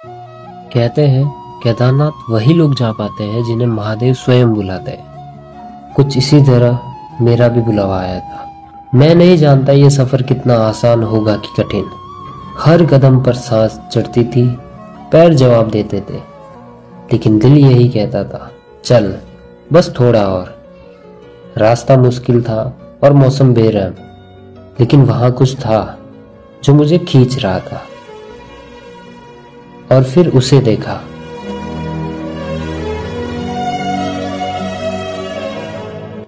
कहते हैं केदारनाथ वही लोग जा पाते हैं जिन्हें महादेव स्वयं बुलाते हैं। कुछ इसी तरह मेरा भी बुलावा आया था। मैं नहीं जानता ये सफर कितना आसान होगा कि कठिन। हर कदम पर सांस चढ़ती थी, पैर जवाब देते थे, लेकिन दिल यही कहता था चल बस थोड़ा और। रास्ता मुश्किल था और मौसम बेरहम, लेकिन वहां कुछ था जो मुझे खींच रहा था। और फिर उसे देखा।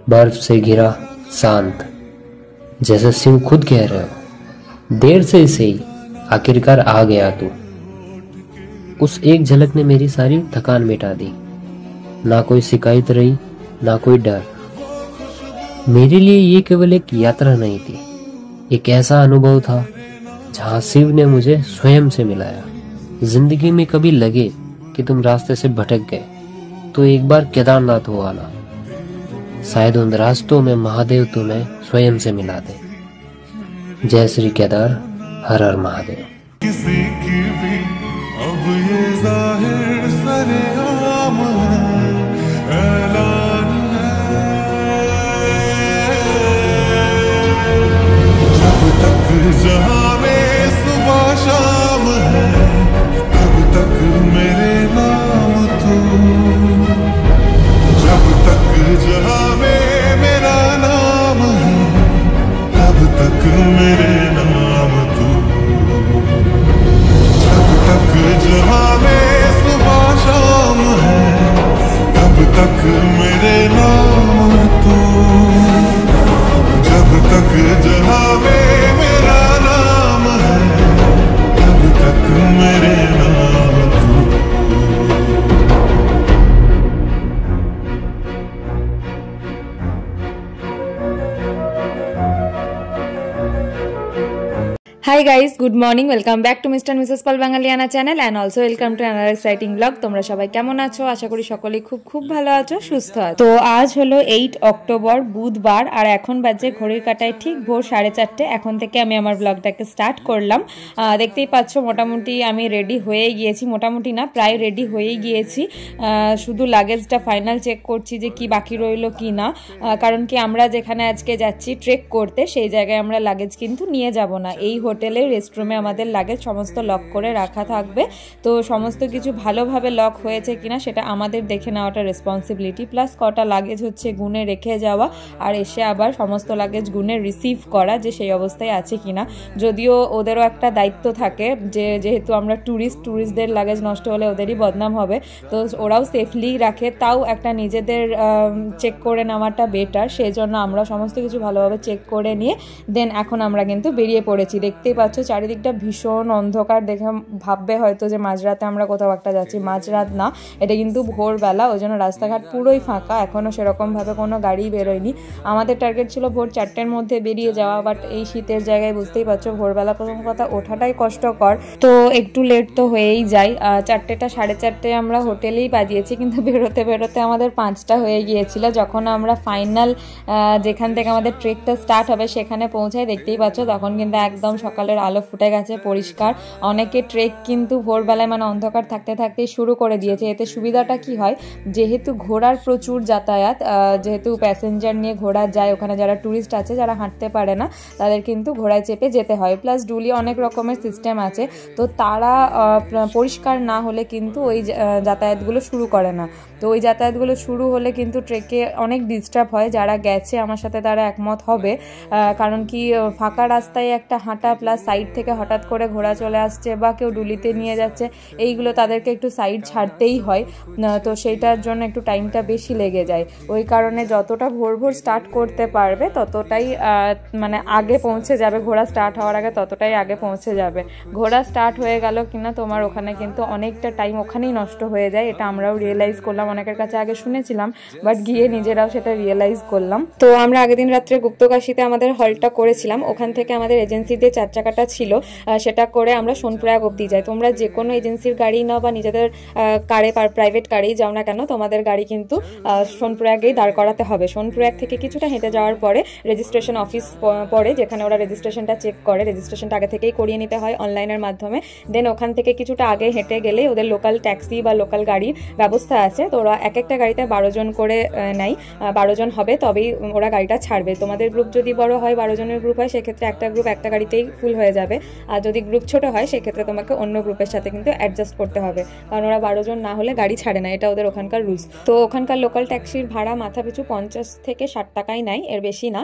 बर्फ से घिरा, शांत, जैसे शिव खुद कह रहे हो देर से सही, आखिरकार आ गया तू। उस एक झलक ने मेरी सारी थकान मिटा दी। ना कोई शिकायत रही, ना कोई डर। मेरे लिए ये केवल एक यात्रा नहीं थी, एक ऐसा अनुभव था जहां शिव ने मुझे स्वयं से मिलाया। जिंदगी में कभी लगे कि तुम रास्ते से भटक गए तो एक बार केदारनाथ हो आना। शायद उन रास्तों में महादेव तुम्हें स्वयं से मिला दे। जय श्री केदार, हर हर महादेव। किसी की भी अब ये जाहिर सरेआम है, ऐलान है। जब तक जहां में सुबह शाम है, तब तक मेरे नाम तू। जब तक जहां में मेरा नाम है, तब तक मेरे नाम तू। जब तक जहां में सुबह शाम है, तब तक मेरे नाम तू। जब तक जहां में मेरा नाम है, तब तक मेरे नाम तू। Hi guys, good morning, welcome back to Mr Mrs Pal Bangaliana channel and also welcome to another exciting vlog. তোমরা সবাই কেমন আছো? আশা করি সকলেই খুব খুব ভালো আছো, সুস্থ আছো। তো আজ হলো 8 অক্টোবর বুধবার আর এখন বাজে ঘড়ির কাঁটায় ঠিক ভোর 4:30। এখন থেকে আমি আমার ব্লগটাকে স্টার্ট করলাম। দেখতেই পাচ্ছ মোটামুটি আমি রেডি হয়ে গিয়েছি, মোটামুটি না প্রায় রেডি হয়ে গিয়েছি। শুধু লাগেজটা ফাইনাল চেক করছি যে কি বাকি রইলো কি না, কারণ কি আমরা যেখানে আজকে যাচ্ছি ট্রেক করতে সেই জায়গায় আমরা লাগেজ কিন্তু নিয়ে যাব না। এই হোটেলের রেস্টরুমে আমাদের লাগেজ সমস্ত লক করে রাখা থাকবে। তো সমস্ত কিছু ভালোভাবে লক হয়েছে কিনা সেটা আমাদের দেখে নেওয়াটা রেসপন্সিবিলিটি, প্লাস কটা লাগেজ হচ্ছে গুনে রেখে যাওয়া আর এসে আবার সমস্ত লাগেজ গুনে রিসিভ করা যে সেই অবস্থায় আছে কিনা। যদিও ওদেরও একটা দায়িত্ব থাকে যে যেহেতু আমরা ট্যুরিস্টদের লাগেজ নষ্ট হলে ওদেরই বদনাম হবে, তো ওরাও সেফলি রাখে, তাও একটা নিজেদের চেক করে নেওয়াটা বেটার। সেই জন্য আমরা সমস্ত কিছু ভালোভাবে চেক করে নিয়ে দেন এখন আমরা কিন্তু বেরিয়ে পড়েছি। দেখতেই পাচ্ছ চারিদিকটা ভীষণ অন্ধকার, দেখে ভাববে হয়তো যে মাঝরাতে আমরা কোথাও একটা যাচ্ছি। মাঝরাত না, এটা কিন্তু ভোরবেলা, ওই জন্য রাস্তাঘাট পুরোই ফাঁকা, এখনও সেরকমভাবে কোনো গাড়ি বেরোয়নি। আমাদের টার্গেট ছিল ভোর 4টের মধ্যে বেরিয়ে যাওয়া, বাট এই শীতের জায়গায় বুঝতেই পারছো ভোরবেলা প্রথম কথা ওঠাটাই কষ্টকর, তো একটু লেট তো হয়েই যায়। 4টা 4:30 আমরা হোটেলেই বাজিয়েছি, কিন্তু বেরোতে বেরোতে আমাদের 5টা হয়ে গিয়েছিল। যখন আমরা ফাইনাল যেখান থেকে আমাদের ট্রেকটা স্টার্ট হবে সেখানে পৌঁছাই, দেখতেই পাচ্ছ তখন কিন্তু একদম সকালের আলো ফুটে গেছে পরিষ্কার। অনেকে ট্রেক কিন্তু ভোরবেলায় মানে অন্ধকার থাকতে থাকতেই শুরু করে দিয়েছে। এতে সুবিধাটা কি হয়, যেহেতু ঘোড়ার প্রচুর যাতায়াত, যেহেতু প্যাসেঞ্জার নিয়ে ঘোড়া যায়, ওখানে যারা ট্যুরিস্ট আছে যারা হাঁটতে পারে না তাদের কিন্তু ঘোড়ায় চেপে যেতে হয়, প্লাস ডুলি অনেক রকমের সিস্টেম আছে, তো তারা পরিষ্কার না হলে কিন্তু ওই যাতায়াতগুলো শুরু করে না। তো ওই যাতায়াতগুলো শুরু হলে কিন্তু ট্রেকে অনেক ডিস্টার্ব হয়। যারা গেছে আমার সাথে তারা একমত হবে, কারণ কি ফাঁকা রাস্তায় একটা হাঁটা প্লাস সাইড থেকে হঠাৎ করে ঘোড়া চলে আসছে বা কেউ ডুলিতে নিয়ে যাচ্ছে, এইগুলো তাদেরকে একটু সাইড ছাড়তেই হয়, তো সেইটার জন্য একটু টাইমটা বেশি লেগে যায়। ওই কারণে যতটা ভোর ভোর স্টার্ট করতে পারবে ততটাই মানে আগে পৌঁছে যাবে, ঘোড়া স্টার্ট হওয়ার আগে ততটাই আগে পৌঁছে যাবে। ঘোড়া স্টার্ট হয়ে গেল কিনা তোমার ওখানে কিন্তু অনেকটা টাইম ওখানেই নষ্ট হয়ে যায়, এটা আমরাও রিয়েলাইজ করলাম। অনেকের কাছে আগে শুনেছিলাম, বাট গিয়ে নিজেরাও সেটা রিয়েলাইজ করলাম। তো আমরা আগের দিন রাত্রে গুপ্তকাশীতে আমাদের হলটা করেছিলাম, ওখান থেকে আমাদের এজেন্সিতে 4 টাকাটা ছিল সেটা করে আমরা সোনপ্রয়াগ অবধি যাই। তোমরা যে কোনো এজেন্সির গাড়ি নাও বা নিজেদের কারে প্রাইভেট গাড়ি যাও না কেন, তোমাদের গাড়ি কিন্তু সোনপ্রয়াগেই দাঁড় করাতে হবে। সোনপ্রয়াগ থেকে কিছুটা হেঁটে যাওয়ার পরে রেজিস্ট্রেশন অফিস পড়ে, যেখানে ওরা রেজিস্ট্রেশনটা চেক করে। রেজিস্ট্রেশনটা আগে থেকেই করিয়ে নিতে হয় অনলাইনের মাধ্যমে। দেন ওখান থেকে কিছুটা আগে হেঁটে গেলে ওদের লোকাল ট্যাক্সি বা লোকাল গাড়ির ব্যবস্থা আছে। তো ওরা এক একটা গাড়িতে 12 জন করে নেয়, 12 জন হবে তবেই ওরা গাড়িটা ছাড়বে। তোমাদের গ্রুপ যদি বড় হয়, 12 জনের গ্রুপ হয়, সেক্ষেত্রে একটা গ্রুপ একটা গাড়িতেই ফুল হয়ে যাবে। আর যদি গ্রুপ ছোট হয় সেক্ষেত্রে তোমাকে অন্য গ্রুপের সাথে কিন্তু অ্যাডজাস্ট করতে হবে, কারণ ওরা 12 জন না হলে গাড়ি ছাড়ে না, এটা ওদের ওখানকার রুলস। তো ওখানকার লোকাল ট্যাক্সির ভাড়া মাথা পিছু 50 থেকে 60 টাকাই নেয়, এর বেশি না।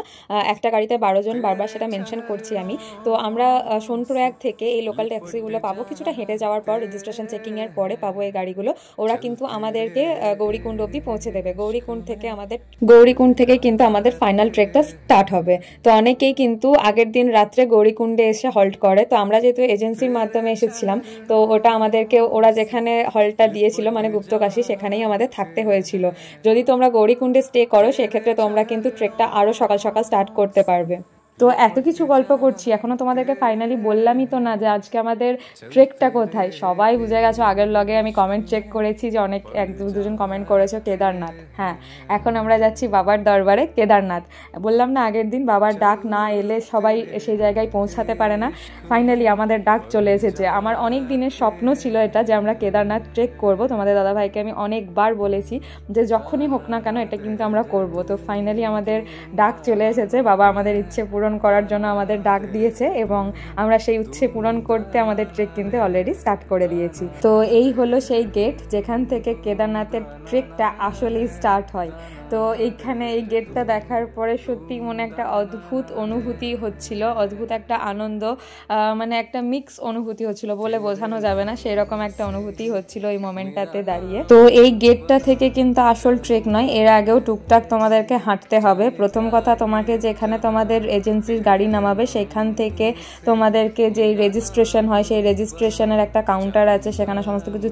একটা গাড়িতে 12 জন, বারবার সেটা মেনশন করছি আমি। তো আমরা সোনপ্রয়াগ থেকে এই লোকাল ট্যাক্সিগুলো পাবো কিছুটা হেঁটে যাওয়ার পর, রেজিস্ট্রেশন চেকিংয়ের পরে পাবো এই গাড়িগুলো। ওরা কিন্তু আমাদেরকে গৌরীকুণ্ড অবধি পৌঁছে দেবে। গৌরীকুণ্ড থেকে কিন্তু আমাদের ফাইনাল ট্রেকটা স্টার্ট হবে। তো অনেকেই কিন্তু আগের দিন রাত্রে গৌরীকুণ্ডে এসে হল্ট করে। তো আমরা যেহেতু এজেন্সির মাধ্যমে এসেছিলাম, তো ওটা আমাদেরকে ওরা যেখানে হল্টটা দিয়েছিল মানে গুপ্তকাশী, সেখানেই আমাদের থাকতে হয়েছিল। যদি তোমরা গৌরীকুণ্ডে স্টে করো সেক্ষেত্রে তোমরা কিন্তু ট্রেকটা আরও সকাল সকাল স্টার্ট করতে পারবে। তো এত কিছু গল্প করছি, এখনো তোমাদেরকে ফাইনালি বললামই তো না যে আজকে আমাদের ট্রেকটা কোথায়। সবাই বুঝে গেছো, আগের লগে আমি কমেন্ট চেক করেছি যে অনেক 1-2 জন কমেন্ট করেছো কেদারনাথ। হ্যাঁ, এখন আমরা যাচ্ছি বাবার দরবারে কেদারনাথ। বললাম না আগের দিন বাবার ডাক না এলে সবাই সেই জায়গায় পৌঁছাতে পারে না। ফাইনালি আমাদের ডাক চলে এসেছে। আমার অনেক দিনের স্বপ্ন ছিল এটা যে আমরা কেদারনাথ ট্রেক করব। তোমাদের দাদাভাইকে আমি অনেকবার বলেছি যে যখনই হোক না কেন এটা কিন্তু আমরা করব। তো ফাইনালি আমাদের ডাক চলে এসেছে, বাবা আমাদের ইচ্ছে পূরণ করার জন্য আমাদের ডাক দিয়েছে এবং আমরা সেই ইচ্ছে পূরণ করতে আমাদের ট্রেক কিন্তু অলরেডি স্টার্ট করে দিয়েছি। তো এই হলো সেই গেট যেখান থেকে কেদারনাথের ট্রেকটা আসলেই স্টার্ট হয়। তো এইখানে এই গেটটা দেখার পরে সত্যি মনে একটা অদ্ভুত অনুভূতি হচ্ছিল, অদ্ভুত একটা আনন্দ, মানে একটা মিক্স অনুভূতি হচ্ছিল, বলে বোঝানো যাবে না, সেই রকম একটা অনুভূতি হচ্ছিল এই মোমেন্টটাতে দাঁড়িয়ে। তো এই গেটটা থেকে কিন্তু আসল ট্রেক নয়, এর আগেও টুকটাক তোমাদেরকে হাঁটতে হবে। প্রথম কথা, তোমাকে যেখানে তোমাদের এজেন্সির গাড়ি নামাবে সেখান থেকে তোমাদেরকে যে রেজিস্ট্রেশন হয় সেই রেজিস্ট্রেশনের একটা কাউন্টার আছে, সেখানে সমস্ত কিছু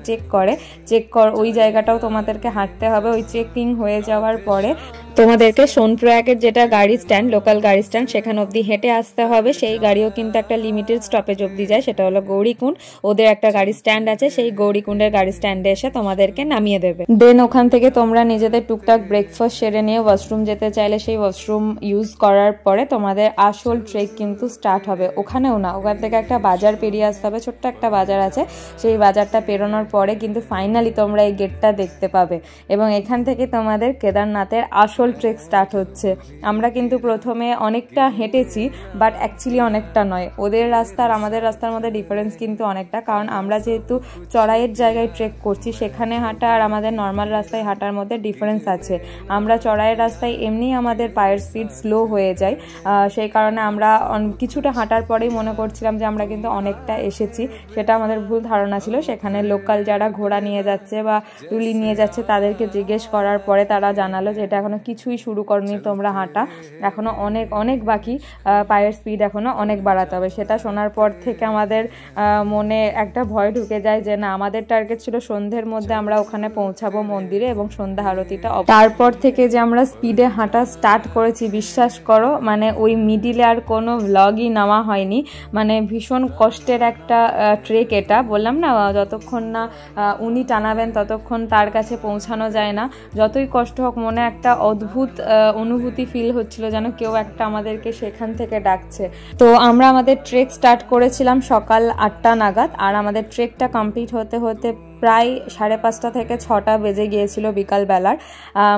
ওই জায়গাটাও তোমাদেরকে হাঁটতে হবে। ওই চেকিং হয়ে যাওয়ার পরে তোমাদেরকে সোনপ্রয়াগের যেটা গাড়ি স্ট্যান্ড, লোকাল গাড়ি স্ট্যান্ড, সেখানে অবধি হেঁটে আসতে হবে। সেই গাড়িও কিন্তু একটা লিমিটেড স্টপেজ অবধি যায়, সেটা হলো গৌরীকুণ্ড। ওদের একটা গাড়ি স্ট্যান্ড আছে, সেই গৌরীকুণ্ডের গাড়ি স্ট্যান্ডে এসে তোমাদেরকে নামিয়ে দেবে। দেন ওখান থেকে তোমরা নিজেদের টুকটাক ব্রেকফাস্ট সেরে নিয়ে ওয়াশরুম যেতে চাইলে সেই ওয়াশরুম ইউজ করার পরে তোমাদের আসল ট্রেক কিন্তু স্টার্ট হবে। ওখানেও না, ওখান থেকে একটা বাজার পেরিয়ে আসতে হবে, ছোট্ট একটা বাজার আছে, সেই বাজারটা পেরোনোর পরে কিন্তু ফাইনালি তোমরা এই গেটটা দেখতে পাবে এবং এখান থেকে তোমাদের কেদারনাথের আসল ট্রেক স্টার্ট হচ্ছে। আমরা কিন্তু প্রথমে অনেকটা হেঁটেছি, বাট অ্যাকচুয়ালি অনেকটা নয়। ওদের রাস্তা আর আমাদের রাস্তার মধ্যে ডিফারেন্স কিন্তু অনেকটা, কারণ আমরা যেহেতু চড়াইয়ের জায়গায় ট্রেক করছি, সেখানে হাঁটা আর আমাদের নর্মাল রাস্তায় হাঁটার মধ্যে ডিফারেন্স আছে। আমরা চড়াইয়ের রাস্তায় এমনি আমাদের পায়ের স্পিড স্লো হয়ে যায়, সেই কারণে আমরা কিছুটা হাঁটার পরেই মনে করছিলাম যে আমরা কিন্তু অনেকটা এসেছি। সেটা আমাদের ভুল ধারণা ছিল। সেখানে লোকাল যারা ঘোড়া নিয়ে যাচ্ছে বা টুলি নিয়ে যাচ্ছে তাদেরকে জিজ্ঞেস করার পরে তারা জানালো যে এটা এখনো কিছুই শুরু করনি তোমরা হাঁটা, এখনো অনেক অনেক বাকি, পায়ের স্পিড এখনো অনেক বাড়াতে হবে। সেটা শোনার পর থেকে আমাদের মনে একটা ভয় ঢুকে যায় যে না, আমাদের টার্গেট ছিল সন্ধ্যের মধ্যে আমরা ওখানে পৌঁছাবো মন্দিরে এবং সন্ধ্যা আরতিটা। তারপর থেকে যে আমরা স্পিডে হাঁটা স্টার্ট করেছি, বিশ্বাস করো মানে ওই মিডিলে আর কোনো ভ্লগই নেওয়া হয়নি। মানে ভীষণ কষ্টের একটা ট্রেক এটা। বললাম না, যতক্ষণ না উনি টানাবেন ততক্ষণ তার কাছে পৌঁছানো যায় না। যতই কষ্ট হোক, মনে একটা অদ্ভুত অনুভূতি ফিল হচ্ছিল, যেন কেউ একটা আমাদেরকে সেখান থেকে ডাকছে। তো আমরা আমাদের ট্রেক স্টার্ট করেছিলাম সকাল 8টা নাগাদ, আর আমাদের ট্রেকটা কমপ্লিট হতে হতে প্রায় 5:30 থেকে 6টা বেজে গিয়েছিল বিকালবেলার।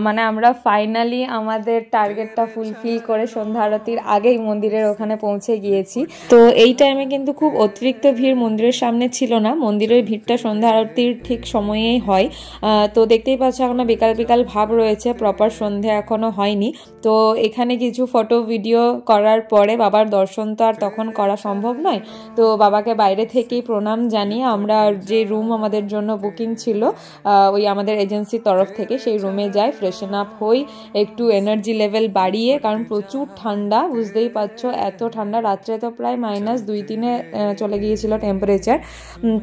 মানে আমরা ফাইনালি আমাদের টার্গেটটা ফুলফিল করে সন্ধ্যা আরতির আগেই মন্দিরের ওখানে পৌঁছে গিয়েছি। তো এই টাইমে কিন্তু খুব অতিরিক্ত ভিড় মন্দিরের সামনে ছিল না, মন্দিরের ভিড়টা সন্ধ্যা আরতির ঠিক সময়েই হয়। তো দেখতেই পাচ্ছ এখনো বিকাল বিকাল ভাব রয়েছে, প্রপার সন্ধ্যা এখনো হয়নি। তো এখানে কিছু ফটো ভিডিও করার পরে বাবার দর্শন তো আর তখন করা সম্ভব নয়, তো বাবাকে বাইরে থেকেই প্রণাম জানিয়ে আমরা যে রুম আমাদের জন্য বুকিং ছিল ওই আমাদের এজেন্সির তরফ থেকে, সেই রুমে যাই, ফ্রেশন আপ হই, একটু এনার্জি লেভেল বাড়িয়ে, কারণ প্রচুর ঠান্ডা, বুঝতেই পারছো এত ঠান্ডা। রাত্রে তো প্রায় -2-3 চলে গিয়েছিল টেম্পারেচার।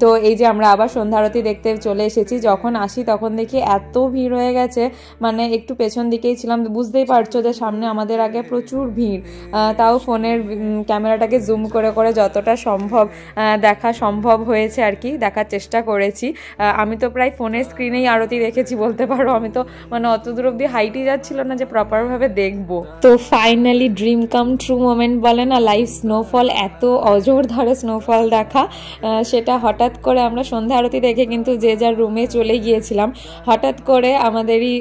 তো এই যে আমরা আবার সন্ধ্যা আরতি দেখতে চলে এসেছি। যখন আসি তখন দেখি এত ভিড় হয়ে গেছে, মানে একটু পেছন দিকেই গিয়েছিলাম, বুঝতেই পারছো যে সামনে আমাদের আগে প্রচুর ভিড়, তাও ফোনের ক্যামেরাটাকে জুম করে করে যতটা সম্ভব দেখা সম্ভব হয়েছে আর কি, দেখার চেষ্টা করেছি। আমি তো প্রায় ফোনের স্ক্রিনেই আরতি দেখেছি বলতে পারো, আমি তো মানে অত দূর অব্দি হাইটই যাচ্ছিল না যে প্রপারভাবে দেখবো। তো finally dream come true moment বলে না, লাইভ স্নোফল, এত অজোর ধরে স্নোফল দেখা, সেটা হঠাৎ করে আমরা সন্ধ্যা আরতি দেখে কিন্তু যে যার রুমে চলে গিয়েছিলাম। হঠাৎ করে আমাদেরই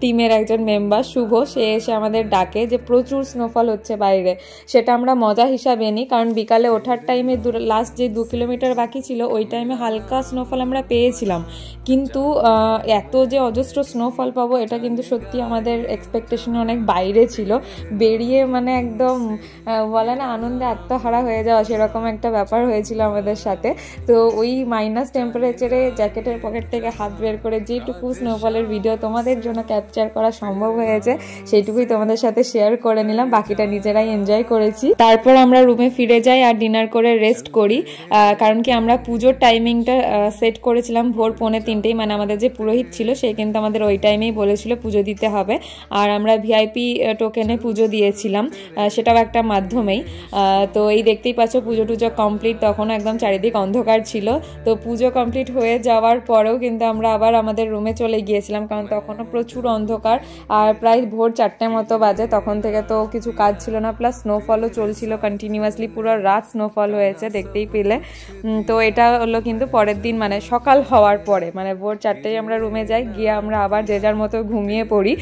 টিমের একজন মেম্বার শুভ, সে এসে আমাদের ডাকে যে প্রচুর স্নোফল হচ্ছে বাইরে। সেটা আমরা মজা হিসাবে নিই, কারণ বিকালে ওঠার টাইমে লাস্ট যে 2 কিলোমিটার বাকি ছিল ওই টাইমে হালকা স্নোফল আমরা পেয়েছিলাম, কিন্তু এত যে অজস্র স্নোফল পাবো এটা কিন্তু সত্যি আমাদের এক্সপেকটেশনে অনেক বাইরে ছিল। বেরিয়ে মানে একদম বলে না আনন্দে আত্মহারা হয়ে যাওয়া, সেরকম একটা ব্যাপার হয়েছিল আমাদের সাথে। তো ওই মাইনাস টেম্পারেচারে জ্যাকেটের পকেট থেকে হাত বের করে যেটুকু স্নোফলের ভিডিও তোমাদের জন্য ক্যাপচার করা সম্ভব হয়েছে সেইটুকুই তোমাদের সাথে শেয়ার করে নিলাম, বাকিটা নিজেরাই এনজয় করেছি। তারপর আমরা রুমে ফিরে যাই আর ডিনার করে রেস্ট করি, কারণ কি আমরা পুজোর টাইমিংটা সেট করেছিলাম ভোর 2:45, মানে আমাদের যে পুরোহিত ছিল সে কিন্তু আমাদের ওই টাইমেই বলেছিল পুজো দিতে হবে, আর আমরা ভিআইপি টোকেনে পুজো দিয়েছিলাম, সেটাও একটা মাধ্যমেই। তো এই দেখতেই পাচ্ছ পুজো টুজো কমপ্লিট, তখন একদম চারিদিক অন্ধকার ছিল। তো পুজো কমপ্লিট হয়ে যাওয়ার পরেও কিন্তু আমরা আবার আমাদের রুমে চলে গিয়েছিলাম, কারণ তখনও প্রচুর অন্ধকার আর প্রায় ভোর 4টে মতো বাজে। তখন থেকে তো কিছু কাজ ছিল না, প্লাস স্নোফলও চলছিল কন্টিনিউয়াসলি, পুরো রাত স্নোফল হয়েছে দেখতেই পেলে। তো এটা হলো কিন্তু পরের দিন মানে সকাল হওয়ার পরে, মানে ভোর 4টেয় আমরা রুমে যাই, গিয়ে আমরা আবার যে যার মতো ঘুমিয়ে পড়ি।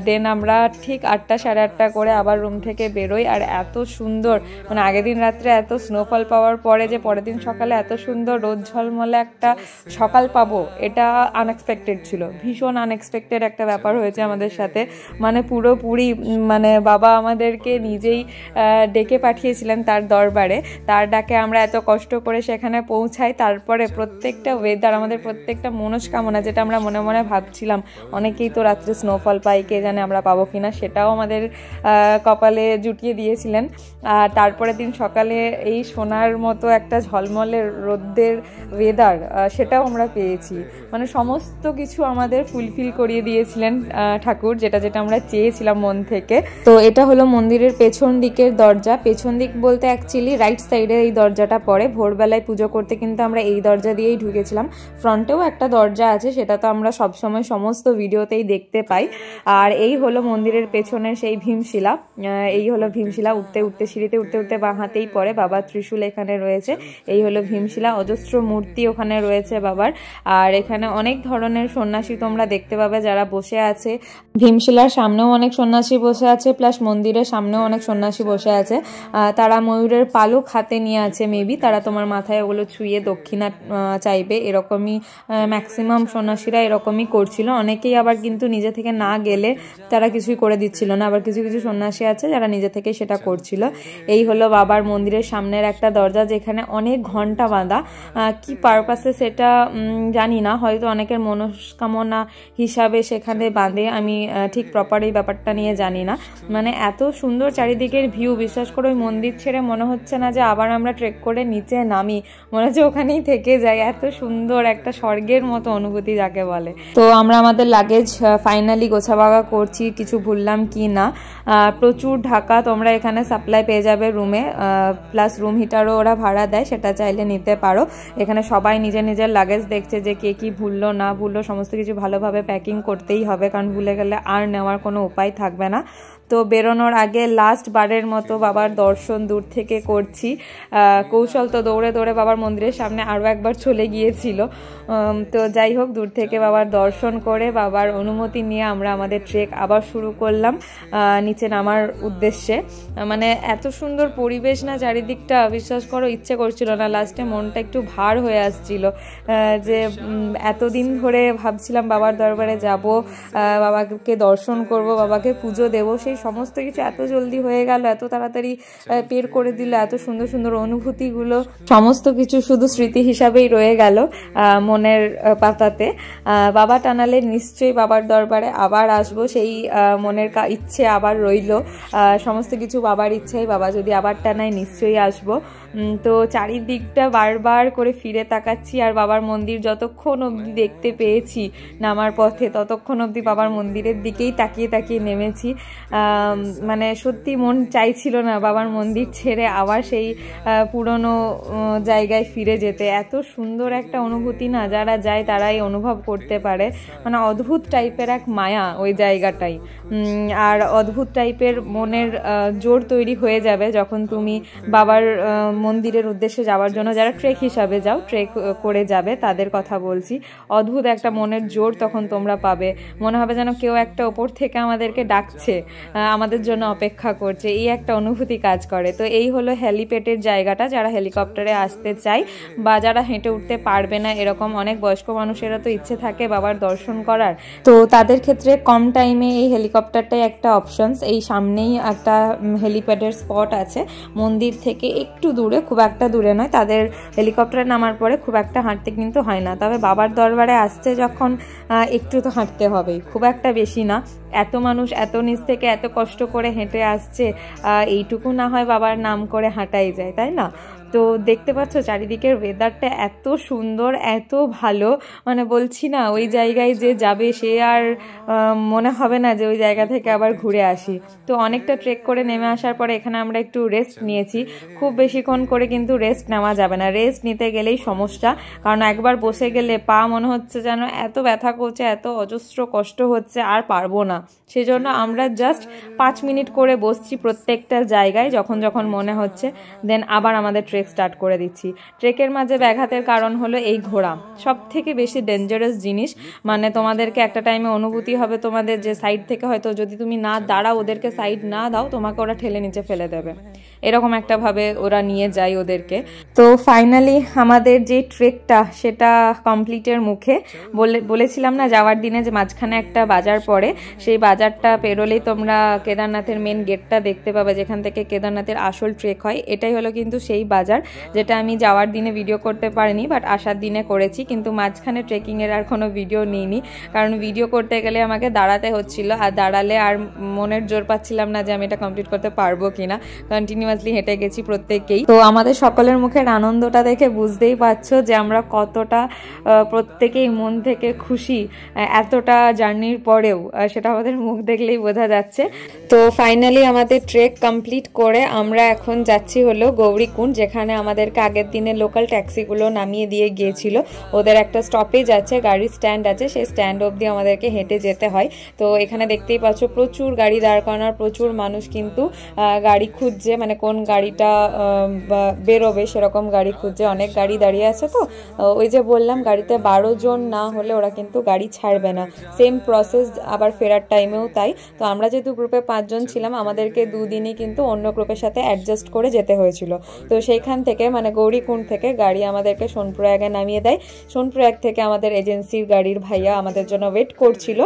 দেন আমরা ঠিক 8টা সাড়ে 8টা করে আবার রুম থেকে বেরোই। আর এত সুন্দর, মানে আগের দিন রাত্রে এত স্নোফল পাওয়ার পরে যে পরের দিন সকালে এত সুন্দর রোদ ঝলমলে একটা সকাল পাবো, এটা আনএক্সপেক্টেড ছিল, ভীষণ আনএক্সপেক্টেড একটা ব্যাপার হয়েছে আমাদের সাথে। মানে পুরোপুরি মানে বাবা আমাদেরকে নিজেই ডেকে পাঠিয়েছিলেন তার দরবারে, তার ডাকে আমরা এত কষ্ট করে সেখানে পৌঁছাই। তারপরে প্রত্যেকটা ওয়েদার, আমাদের প্রত্যেকটা মনস্কামনা যেটা আমরা মনে মনে ভাবছিলাম অনেকেই তো রাত্রে স্নোফল পাই, কে জানে আমরা পাবো কিনা, সেটাও আমাদের কপালে জুটিয়ে দিয়েছিলেন। আর তারপরের দিন সকালে এই সোনার মতো একটা ঝলমলে রোদের ওয়েদার, সেটাও আমরা পেয়েছি। মানে সমস্ত কিছু আমাদের ফুলফিল করিয়ে দিয়েছিলেন ঠাকুর, যেটা যেটা আমরা চেয়েছিলাম মন থেকে। তো এটা হলো মন্দিরের পেছন দিকের দরজা, পেছন দিক বলতে অ্যাকচুয়ালি রাইট সাইডে এই দরজাটা পড়ে। ভোরবেলায় পুজো করতে কিন্তু আমরা এই দরজা দিয়েই ঢুকেছিলাম, ফ্রন্টেও একটা দরজা আছে, সেটা তো আমরা সবসময় সমস্ত ভিডিওতেই দেখতে পাই। আর এই হলো মন্দিরের পেছনের সেই ভীমশিলা, এই হলো ভীমশিলা, উঠতে উঠতে সিঁড়িতে উঠতে উঠতে বাঁ হাতেই পড়ে, বাবার ত্রিশূল এখানে রয়েছে। এই হলো ভীমশিলা, অজস্র মূর্তি ওখানে রয়েছে বাবার। আর এখানে অনেক ধরনের সন্ন্যাসী তোমরা দেখতে পাবে যারা বসে আছে, ভীমশিলার সামনেও অনেক সন্ন্যাসী বসে আছে, প্লাস মন্দিরের সামনেও অনেক সন্ন্যাসী বসে আছে। তারা ময়ূরের পালক হাতে নিয়ে আছে, মেবি তারা তোমার মাথায় ওগুলো ছুঁয়ে দক্ষিণা চাইবে, এরকমই ম্যাক্সিমাম সন্ন্যাসীরা এরকমই করছিল। অনেকেই আবার কিন্তু নিজে থেকে না গেলে তারা কিছুই করে দিচ্ছিল না, আবার কিছু কিছু সন্ন্যাসী আছে যারা নিজে থেকে সেটা করছিল। এই হলো বাবার মন্দিরের সামনের একটা দরজা, যেখানে অনেক ঘন্টা বাঁধা, কি পারপাসে সেটা জানি না, হয়তো অনেকের মনস্কামনা হিসাবে সেখানে বাঁধে, আমি ঠিক প্রপার এই ব্যাপারটা নিয়ে জানি না। মানে এত সুন্দর চারিদিকের ভিউ, বিশ্বাস করে ওই মন্দির ছেড়ে মনে হচ্ছে না যে আবার আমরা ট্রেক করে নিচে নামি, মনে হচ্ছে ওখানেই থেকে যাই, এত সুন্দর একটা স্বর্গের মতো অনুভূতি যাকে বলে। তো আমরা আমাদের লাগেজ ফাইনালি গোছাবাগা করছি, কিছু ভুললাম কি না। প্রচুর ঢাকা তোমরা এখানে সাপ্লাই পেয়ে যাবে রুমে, প্লাস রুম হিটারও ওরা ভাড়া দেয়, সেটা চাইলে নিতে পারো। এখানে সবাই নিজের নিজের লাগেজ দেখছে যে কে কি ভুললো না ভুললো, সমস্ত কিছু ভালোভাবে প্যাকিং করতেই হবে, কারণ ভুলে গেলে আর নেওয়ার কোনো উপায় থাকবে না। তো বেরোনোর আগে লাস্ট বারের মতো বাবার দর্শন দূর থেকে করছি। কৌশল তো দৌড়ে দৌড়ে বাবার মন্দিরের সামনে আরও একবার চলে গিয়েছিল। তো যাই হোক, দূর থেকে বাবার দর্শন করে বাবার অনুমতি নিয়ে আমরা আমাদের ট্রেক আবার শুরু করলাম নিচে নামার উদ্দেশ্যে। মানে এত সুন্দর পরিবেশ না চারিদিকটা, বিশ্বাস করো ইচ্ছে করছিল না, লাস্টে মনটা একটু ভার হয়ে আসছিল যে এতদিন ধরে ভাবছিলাম বাবার দরবারে যাব, বাবাকে দর্শন করব, বাবাকে পুজো দেব, সেই সমস্ত কিছু এত জলদি হয়ে গেল, এত তাড়াতাড়ি পের করে দিল, এত সুন্দর সুন্দর অনুভূতিগুলো সমস্ত কিছু শুধু স্মৃতি হিসাবেই রয়ে গেল মনের পাতাতে। বাবা টানালে নিশ্চয়ই বাবার দরবারে আবার আসবো, সেই মনের ইচ্ছে আবার রইল, সমস্ত কিছু বাবার ইচ্ছাই, বাবা যদি আবার টানায় নিশ্চয়ই আসবো। তো চারিদিকটা বারবার করে ফিরে তাকাচ্ছি, আর বাবার মন্দির যতক্ষণ অবধি দেখতে পেয়েছি নামার পথে ততক্ষণ অবধি বাবার মন্দিরের দিকেই তাকিয়ে তাকিয়ে নেমেছি। মানে সত্যি মন চাইছিল না বাবার মন্দির ছেড়ে আবার সেই পুরনো জায়গায় ফিরে যেতে। এত সুন্দর একটা অনুভূতি না, যারা যায় তারাই অনুভব করতে পারে। মানে অদ্ভুত টাইপের এক মায়া ওই জায়গাটাই, আর অদ্ভুত টাইপের মনের জোর তৈরি হয়ে যাবে যখন তুমি বাবার মন্দিরের উদ্দেশ্যে যাওয়ার জন্য, যারা ট্রেক হিসাবে যাও, ট্রেক করে যাবে তাদের কথা বলছি। অদ্ভুত একটা মনের জোর তখন তোমরা পাবে, মনে হবে যেন কেউ একটা ওপর থেকে আমাদেরকে ডাকছে, আমাদের জন্য অপেক্ষা করছে, এই একটা অনুভূতি কাজ করে। তো এই হলো হেলিপ্যাডের জায়গাটা। যারা হেলিকপ্টারে আসতে চায় বা যারা হেঁটে উঠতে পারবে না, এরকম অনেক বয়স্ক মানুষেরা তো ইচ্ছে থাকে বাবার দর্শন করার, তো তাদের ক্ষেত্রে কম টাইমে এই হেলিকপ্টারটাই একটা অপশনস। এই সামনেই একটা হেলিপ্যাডের স্পট আছে মন্দির থেকে একটু দূরে, খুব একটা দূরে নয়। তাদের হেলিকপ্টারে নামার পরে খুব একটা হাঁটতে কিন্তু হয় না, তবে বাবার দরবারে আসছে যখন একটু তো হাঁটতে হবেই, খুব একটা বেশি না। এত মানুষ এত নিচ থেকে এত কষ্ট করে হেঁটে আসছে, এইটুকু না হয় বাবার নাম করে হাঁটাই যায়, তাই না? তো দেখতে পাচ্ছ চারিদিকের ওয়েদারটা এত সুন্দর, এত ভালো, মানে বলছি না ওই জায়গায় যে যাবে সে আর মনে হবে না যে ওই জায়গা থেকে আবার ঘুরে আসি। তো অনেকটা ট্রেক করে নেমে আসার পরে এখানে আমরা একটু রেস্ট নিয়েছি। খুব বেশিক্ষণ করে কিন্তু রেস্ট নেওয়া যাবে না, রেস্ট নিতে গেলেই সমস্যা, কারণ একবার বসে গেলে পা মনে হচ্ছে যেন এত ব্যথা করছে, এত অজস্র কষ্ট হচ্ছে, আর পারবো না। সেজন্য আমরা জাস্ট 5 মিনিট করে বসছি প্রত্যেকটা জায়গায়, যখন যখন মনে হচ্ছে, দেন আবার আমাদের ট্রেক স্টার্ট করে দিচ্ছি। ট্রেকের মাঝে ব্যাঘাতের কারণ হলো এই ঘোড়া, সব থেকে বেশি ডেঞ্জারাস জিনিস। মানে তোমাদেরকে একটা টাইমে অনুভূতি হবে তোমাদের যে সাইড থেকে হয়তো যদি তুমি না দাঁড়াও, ওদেরকে সাইড না দাও, তোমাকে ওরা ঠেলে নিচে ফেলে দেবে, এরকম একটা ভাবে ওরা নিয়ে যায় ওদেরকে। তো ফাইনালি আমাদের যে ট্রেকটা সেটা কমপ্লিটের মুখে। বলেছিলাম না যাওয়ার দিনে যে মাঝখানে একটা বাজার পড়ে, সেই বাজারটা পেরোলেই তোমরা কেদারনাথের মেন গেটটা দেখতে পাবে, যেখান থেকে কেদারনাথের আসল ট্রেক হয়। এটাই হলো কিন্তু সেই বাজার, যেটা আমি যাওয়ার দিনে ভিডিও করতে পারিনি, বাট আসার দিনে করেছি। কিন্তু মাঝখানে ট্রেকিংয়ের আর কোনো ভিডিও নিইনি, কারণ ভিডিও করতে গেলে আমাকে দাঁড়াতে হচ্ছিল, আর দাঁড়ালে আর মনের জোর পাচ্ছিলাম না যে আমি এটা কমপ্লিট করতে পারবো কিনা। কন্টিনিউয়াসলি হেঁটে গেছি প্রত্যেককেই। তো আমাদের সকলের মুখের আনন্দটা দেখে বুঝতেই পারছো যে আমরা কতটা প্রত্যেকেই মন থেকে খুশি এতটা জার্নির পরেও, সেটা আমাদের মুখ দেখলেই বোঝা যাচ্ছে। তো ফাইনালি আমাদের ট্রেক কমপ্লিট করে আমরা এখন যাচ্ছি হলো গৌরীকুণ্ড, যেখানে আমাদেরকে আগের দিনে লোকাল ট্যাক্সিগুলো নামিয়ে দিয়ে গিয়েছিল। ওদের একটা স্টপেজ আছে, গাড়ির স্ট্যান্ড আছে, সেই স্ট্যান্ড অবধি আমাদেরকে হেঁটে যেতে হয়। তো এখানে দেখতেই পাচ্ছ প্রচুর গাড়ি দাঁড় করানোর, প্রচুর মানুষ কিন্তু গাড়ি খুঁজছে, মানে কোন গাড়িটা বেরোবে সেরকম গাড়ি খুঁজছে। অনেক গাড়ি দাঁড়িয়ে আছে, তো ওই যে বললাম গাড়িতে 12 জন না হলে ওরা কিন্তু গাড়ি ছাড়বে না। সেম প্রসেস আবার ফেরার টাইমেও তাই। তো আমরা যেহেতু গ্রুপে 5 জন ছিলাম, আমাদেরকে দুদিনই কিন্তু অন্য গ্রুপের সাথে অ্যাডজাস্ট করে যেতে হয়েছিল। তো সেইখান থেকে মানে গৌরীকুণ্ড থেকে গাড়ি আমাদেরকে সোনপ্রয়াগে নামিয়ে দেয়। সোনপ্রয়াগ থেকে আমাদের এজেন্সির গাড়ির ভাইয়া আমাদের জন্য ওয়েট করছিল।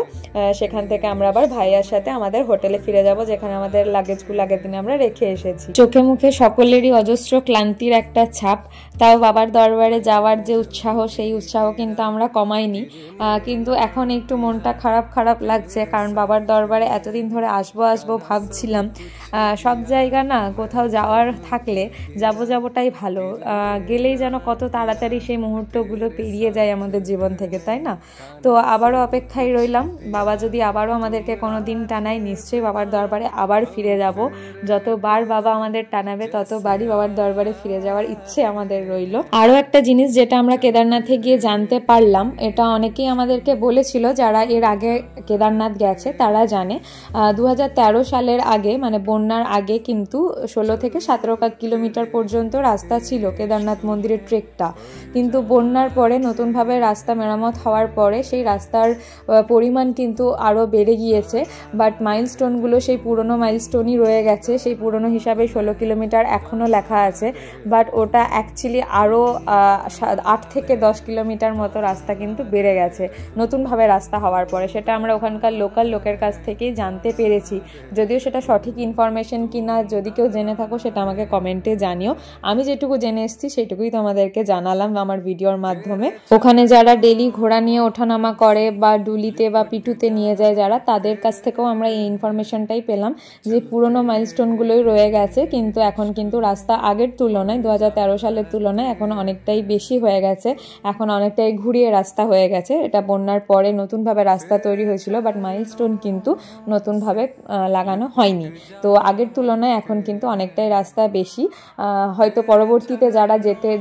সেখান থেকে আমরা আবার ভাইয়ার সাথে আমাদের হোটেলে ফিরে যাব, যেখানে আমাদের লাগেজগুলো আগের দিনে আমরা রেখে এসেছি। চোখে মুখে সকলেরই অজস্র ক্লান্তির একটা ছাপ, তাও বাবার দরবারে যাওয়ার যে উৎসাহ, সেই উৎসাহ কিন্তু আমরা কমাইনি। কিন্তু এখন একটু মনটা খারাপ খারাপ লাগছে, কারণ বাবার দরবারে এতদিন ধরে আসবো আসবো ভাবছিলাম। সব জায়গা না কোথাও যাওয়ার থাকলে যাবোটাই ভালো, গেলেই যেন কত তাড়াতাড়ি সেই মুহূর্তগুলো পেরিয়ে যায় আমাদের জীবন থেকে, তাই না? তো আবারও অপেক্ষায় রইলাম, বাবা যদি আবারও আমাদেরকে কোনো দিন টানায় নিশ্চয়ই বাবার দরবারে আবার ফিরে যাব। যতবার বাবা আমাদের টানাবে ততবারই বাবার দরবারে ফিরে যাওয়ার ইচ্ছে আমাদের রইল। আরও একটা জিনিস যেটা আমরা কেদারনাথে গিয়ে জানতে পারলাম, এটা অনেকেই আমাদেরকে বলেছিল যারা এর আগে কেদারনাথ গেছে তারা জানে, 2013 সালের আগে মানে বন্যার আগে কিন্তু 16 থেকে 17 কিলোমিটার পর্যন্ত রাস্তা ছিল কেদারনাথ মন্দিরের ট্রেকটা। কিন্তু বন্যার পরে নতুনভাবে রাস্তা মেরামত হওয়ার পরে সেই রাস্তার পরিমাণ কিন্তু আরও বেড়ে গিয়েছে, বাট মাইলস্টোনগুলো সেই পুরনো মাইলস্টোনই রয়ে গেছে। সেই পুরনো হিসাবে 16 কিলোমিটার এখনও লেখা আছে, বাট ওটা অ্যাকচুয়ালি আরও 8 থেকে 10 কিলোমিটার মতো রাস্তা কিন্তু বেড়ে গেছে নতুনভাবে রাস্তা হওয়ার পরে। সেটা আমরা ওখানকার লোকাল লোকাল লোকের কাছ থেকেই জানতে পেরেছি, যদিও সেটা সঠিক ইনফরমেশন কিনা যদি কেউ জেনে থাকো সেটা আমাকে কমেন্টে জানিও। আমি যেটুকু জেনে এসেছি সেটুকুই তোমাদেরকে জানালাম আমার ভিডিওর মাধ্যমে। ওখানে যারা ডেলি ঘোড়া নিয়ে ওঠানামা করে বা ডুলিতে বা পিটুতে নিয়ে যায় যারা, তাদের কাছ থেকেও আমরা এই ইনফরমেশনটাই পেলাম যে পুরনো মাইলস্টোনগুলোই রয়ে গেছে, কিন্তু এখন কিন্তু রাস্তা আগের তুলনায় 2013 সালের তুলনায় এখন অনেকটাই বেশি হয়ে গেছে, এখন অনেকটাই ঘুরিয়ে রাস্তা হয়ে গেছে। এটা বন্যার পরে নতুনভাবে রাস্তা তৈরি হয়েছিল, বাট মাইলস্টোন কিন্তু নতুনভাবে লাগানো হয়নি। তো আগের তুলনায় এখন কিন্তু অনেকটাই রাস্তা বেশি। হয়তো পরবর্তীতে যারা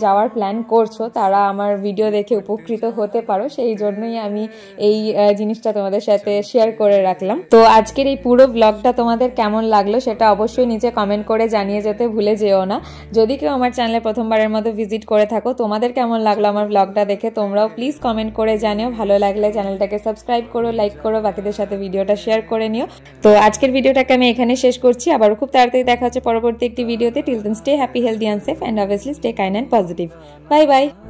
যাওয়ার প্ল্যান করছো তারা আমার ভিডিও দেখে উপকৃত হতে পারো, সেই জন্যই আমি এই জিনিসটা তোমাদের সাথে শেয়ার করে রাখলাম। তো আজকের এই পুরো ব্লগটা তোমাদের কেমন লাগলো সেটা অবশ্যই নিচে কমেন্ট করে জানিয়ে যেতে ভুলে যেও না। যদি কেউ আমার চ্যানেলে প্রথমবারের মতো ভিজিট করে থাকো, তোমাদের কেমন লাগলো আমার ব্লগটা দেখে তোমরাও প্লিজ কমেন্ট করে জানিও। ভালো লাগলে চ্যানেলটাকে সাবস্ক্রাইব করো, লাইক করো, বাকিদের সাথে ভিডিওটা শেয়ার করে নিও। তো আজকের ভিডিওটাকে আমি এখানে শেষ করছি, আবারও খুব তাড়াতাড়ি দেখা হচ্ছে পরবর্তী একটি ভিডিওতে। Till then stay happy, healthy and safe, and obviously stay kind and positive. Bye by.